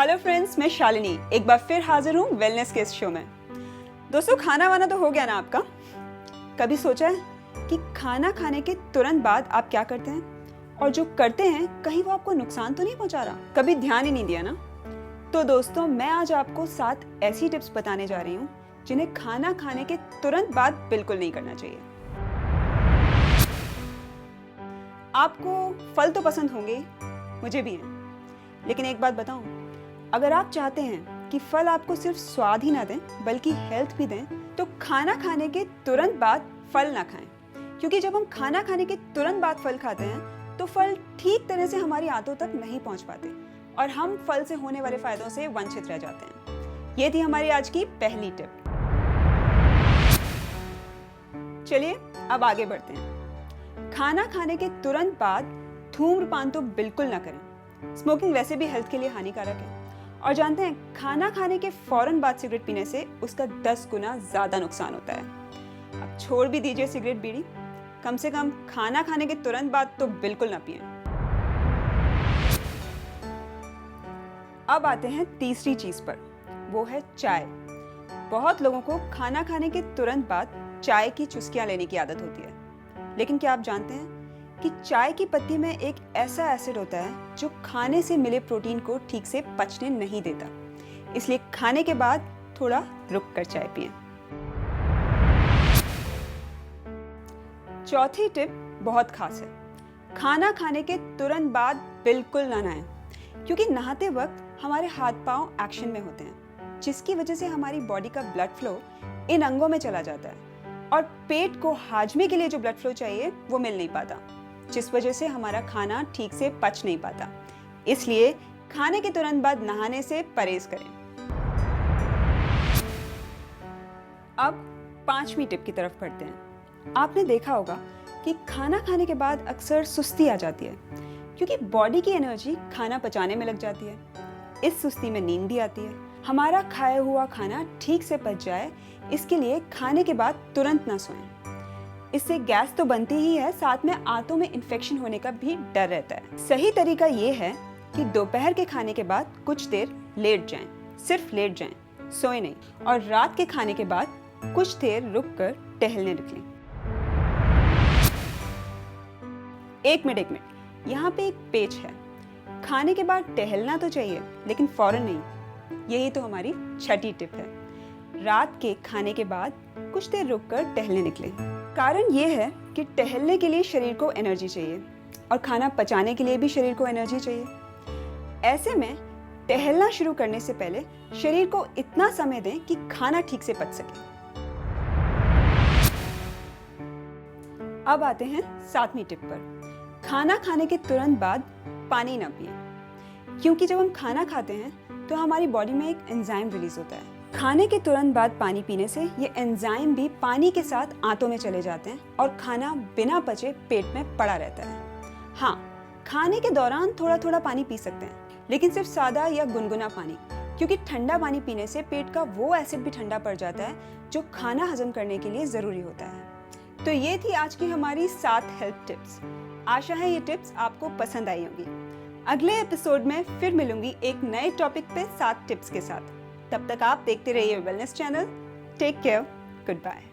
Hello friends, मैं शालिनी एक बार फिर हाजिर हूँ वेलनेस के इस शो में। दोस्तों, खाना वाना तो हो गया ना आपका? कभी सोचा है कि खाना खाने के तुरंत बाद आप क्या करते हैं, और जो करते हैं कहीं वो आपको नुकसान तो नहीं पहुंचा रहा? कभी ध्यान ही नहीं दिया ना? तो दोस्तों, मैं आज आपको 7 ऐसी टिप्स बताने जा रही हूँ जिन्हें खाना खाने के तुरंत बाद बिल्कुल नहीं करना चाहिए। आपको फल तो पसंद होंगे, मुझे भी हैं, लेकिन एक बात बताऊं, अगर आप चाहते हैं कि फल आपको सिर्फ स्वाद ही ना दें बल्कि हेल्थ भी दें, तो खाना खाने के तुरंत बाद फल ना खाएं। क्योंकि जब हम खाना खाने के तुरंत बाद फल खाते हैं तो फल ठीक तरह से हमारी आंतों तक नहीं पहुंच पाते और हम फल से होने वाले फायदों से वंचित रह जाते हैं। ये थी हमारी आज की पहली टिप। चलिए अब आगे बढ़ते हैं। खाना खाने के तुरंत बाद धूम्रपान तो बिल्कुल ना करें। स्मोकिंग वैसे भी हेल्थ के लिए हानिकारक है, और जानते हैं, खाना खाने के फौरन बाद सिगरेट पीने से उसका 10 गुना ज्यादा नुकसान होता है। अब छोड़ भी दीजिए सिगरेट बीड़ी, कम से कम खाना खाने के तुरंत बाद तो बिल्कुल ना पिएं। अब आते हैं तीसरी चीज पर, वो है चाय। बहुत लोगों को खाना खाने के तुरंत बाद चाय की चुस्कियां लेने की आदत होती है, लेकिन क्या आप जानते हैं कि चाय की पत्ती में एक ऐसा एसिड होता है जो खाने से मिले प्रोटीन को ठीक से पचने नहीं देता। इसलिए खाने के बाद थोड़ा रुक कर चाय पिएं। चौथी टिप बहुत खास है। खाना खाने के तुरंत बाद बिल्कुल ना नहाएं, क्योंकि नहाते वक्त हमारे हाथ पांव एक्शन में होते हैं, जिसकी वजह से हमारी बॉडी का ब्लड फ्लो इन अंगों में चला जाता है और पेट को हाजमे के लिए जो ब्लड फ्लो चाहिए वो मिल नहीं पाता, जिस वजह से हमारा खाना ठीक से पच नहीं पाता। इसलिए खाने के तुरंत बाद नहाने से परहेज करें। अब 5वीं टिप की तरफ बढ़ते हैं। आपने देखा होगा कि खाना खाने के बाद अक्सर सुस्ती आ जाती है, क्योंकि बॉडी की एनर्जी खाना पचाने में लग जाती है। इस सुस्ती में नींद भी आती है। हमारा खाया हुआ खाना ठीक से पच जाए, इसके लिए खाने के बाद तुरंत ना सोएं। इससे गैस तो बनती ही है, साथ में आंतों में इन्फेक्शन होने का भी डर रहता है। सही तरीका ये है कि दोपहर के खाने के बाद कुछ देर लेट जाएं, सिर्फ लेट जाएं, सोए नहीं, और रात के खाने के बाद कुछ देर रुककर टहलने निकलें। एक मिनट, यहाँ पे एक पेच है। खाने के बाद टहलना तो चाहिए, लेकिन फौरन नहीं। यही तो हमारी छठी टिप है। रात के खाने के बाद कुछ देर रुककर टहलने निकलें। कारण ये है कि टहलने के लिए शरीर को एनर्जी चाहिए, और खाना पचाने के लिए भी शरीर को एनर्जी चाहिए। ऐसे में टहलना शुरू करने से पहले शरीर को इतना समय दें कि खाना ठीक से पच सके। अब आते हैं 7वीं टिप पर। खाना खाने के तुरंत बाद पानी ना पिएं, क्योंकि जब हम खाना खाते हैं तो हमारी बॉडी में एक एंजाइम रिलीज होता है। खाने के तुरंत बाद पानी पीने से ये एंजाइम भी पानी के साथ आंतों में चले जाते हैं और खाना बिना पचे पेट में पड़ा रहता है। हाँ, खाने के दौरान थोड़ा थोड़ा पानी पी सकते हैं, लेकिन सिर्फ सादा या गुनगुना पानी, क्योंकि ठंडा पानी पीने से पेट का वो एसिड भी ठंडा पड़ जाता है जो खाना हजम करने के लिए जरूरी होता है। तो ये थी आज की हमारी 7 हेल्थ टिप्स। आशा है ये टिप्स आपको पसंद आई होंगी। अगले एपिसोड में फिर मिलूंगी एक नए टॉपिक पे 7 टिप्स के साथ। तब तक आप देखते रहिए wellness channel. Take care, good bye.